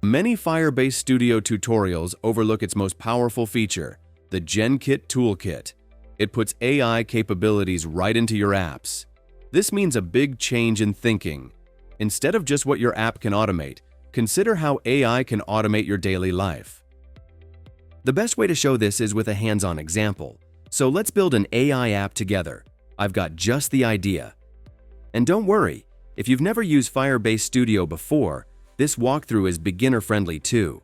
Many Firebase Studio tutorials overlook its most powerful feature, the Genkit toolkit. It puts AI capabilities right into your apps. This means a big change in thinking. Instead of just what your app can automate, consider how AI can automate your daily life. The best way to show this is with a hands-on example. So let's build an AI app together. I've got just the idea. And don't worry, if you've never used Firebase Studio before, this walkthrough is beginner-friendly too.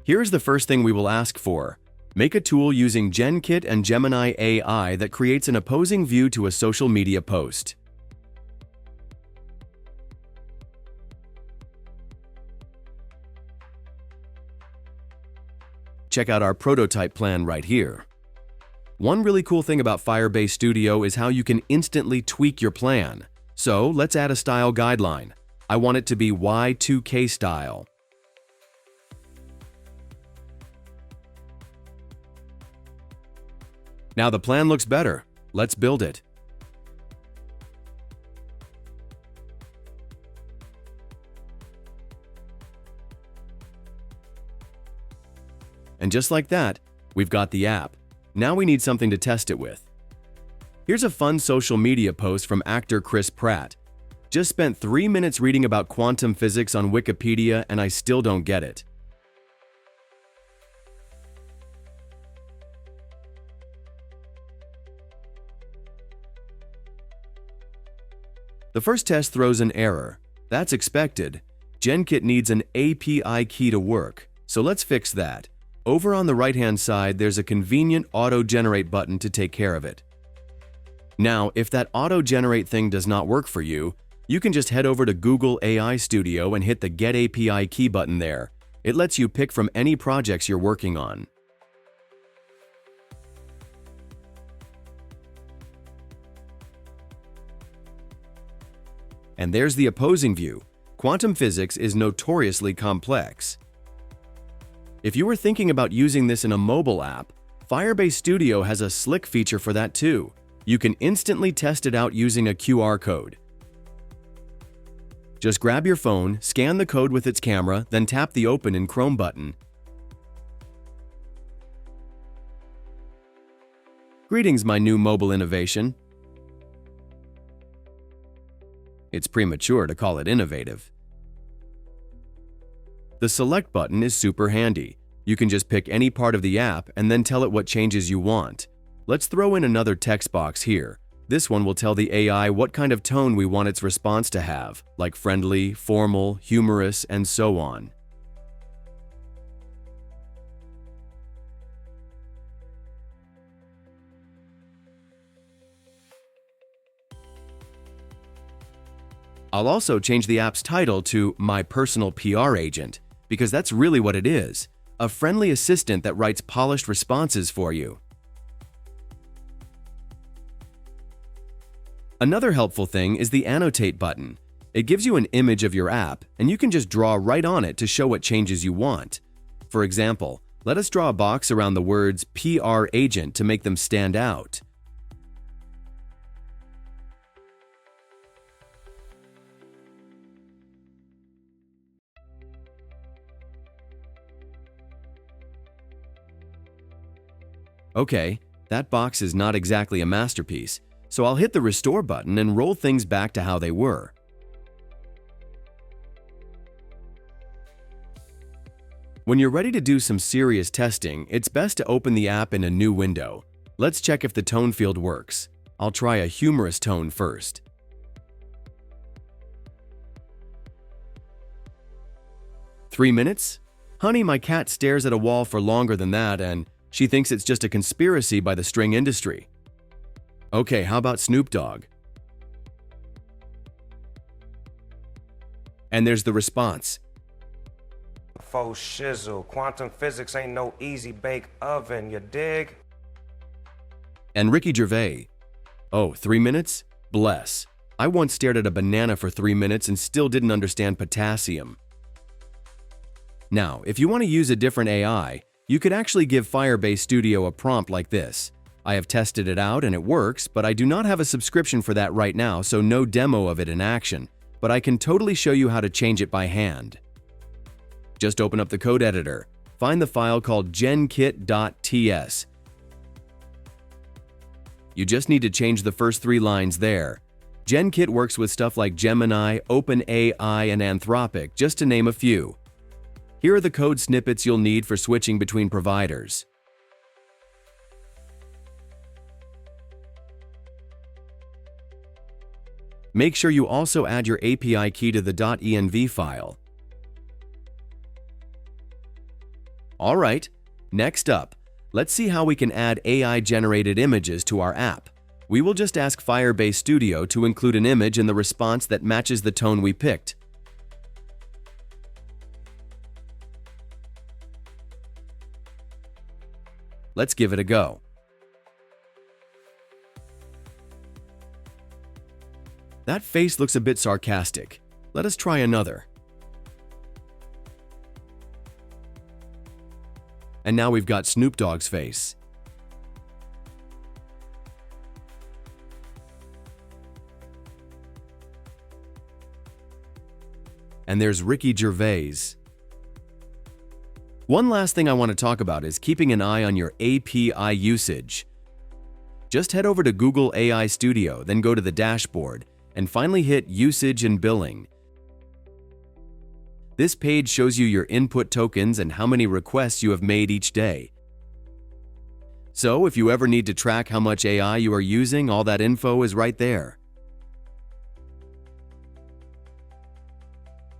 Here's the first thing we will ask for. Make a tool using Genkit and Gemini AI that creates an opposing view to a social media post. Check out our prototype plan right here. One really cool thing about Firebase Studio is how you can instantly tweak your plan. So let's add a style guideline. I want it to be Y2K style. Now the plan looks better. Let's build it. And just like that, we've got the app. Now we need something to test it with. Here's a fun social media post from actor Chris Pratt. Just spent 3 minutes reading about quantum physics on Wikipedia and I still don't get it. The first test throws an error. That's expected. Genkit needs an API key to work, so let's fix that. Over on the right-hand side, there's a convenient auto-generate button to take care of it. Now, if that auto-generate thing does not work for you, you can just head over to Google AI Studio and hit the Get API Key button there. It lets you pick from any projects you're working on. And there's the opposing view. Quantum physics is notoriously complex. If you were thinking about using this in a mobile app, Firebase Studio has a slick feature for that too. You can instantly test it out using a QR code. Just grab your phone, scan the code with its camera, then tap the Open in Chrome button. Greetings, my new mobile innovation. It's premature to call it innovative. The Select button is super handy. You can just pick any part of the app and then tell it what changes you want. Let's throw in another text box here. This one will tell the AI what kind of tone we want its response to have, like friendly, formal, humorous, and so on. I'll also change the app's title to My Personal PR Agent, because that's really what it is, a friendly assistant that writes polished responses for you. Another helpful thing is the Annotate button. It gives you an image of your app, and you can just draw right on it to show what changes you want. For example, let us draw a box around the words PR Agent to make them stand out. Okay, that box is not exactly a masterpiece, so I'll hit the Restore button and roll things back to how they were. When you're ready to do some serious testing, it's best to open the app in a new window. Let's check if the tone field works. I'll try a humorous tone first. "3 minutes? Honey, my cat stares at a wall for longer than that and she thinks it's just a conspiracy by the string industry." Okay, how about Snoop Dogg? And there's the response. Faux shizzle, quantum physics ain't no easy bake oven, you dig? And Ricky Gervais. "Oh, 3 minutes? Bless. I once stared at a banana for 3 minutes and still didn't understand potassium." Now, if you want to use a different AI, you could actually give Firebase Studio a prompt like this. I have tested it out and it works, but I do not have a subscription for that right now, so no demo of it in action. But I can totally show you how to change it by hand. Just open up the code editor. Find the file called genkit.ts. You just need to change the first 3 lines there. Genkit works with stuff like Gemini, OpenAI, and Anthropic, just to name a few. Here are the code snippets you'll need for switching between providers. Make sure you also add your API key to the .env file. Alright, next up, let's see how we can add AI-generated images to our app. We will just ask Firebase Studio to include an image in the response that matches the tone we picked. Let's give it a go. That face looks a bit sarcastic. Let us try another. And now we've got Snoop Dogg's face. And there's Ricky Gervais. One last thing I want to talk about is keeping an eye on your API usage. Just head over to Google AI Studio, then go to the dashboard, and finally hit Usage and Billing. This page shows you your input tokens and how many requests you have made each day. So if you ever need to track how much AI you are using, all that info is right there.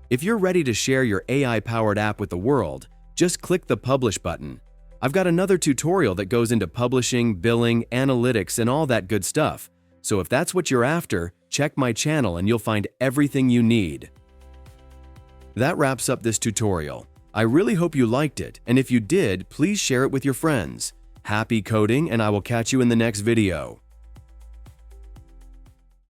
If you're ready to share your AI-powered app with the world, just click the Publish button. I've got another tutorial that goes into publishing, billing, analytics, and all that good stuff. So if that's what you're after, check my channel and you'll find everything you need. That wraps up this tutorial. I really hope you liked it, and if you did, please share it with your friends. Happy coding, and I will catch you in the next video.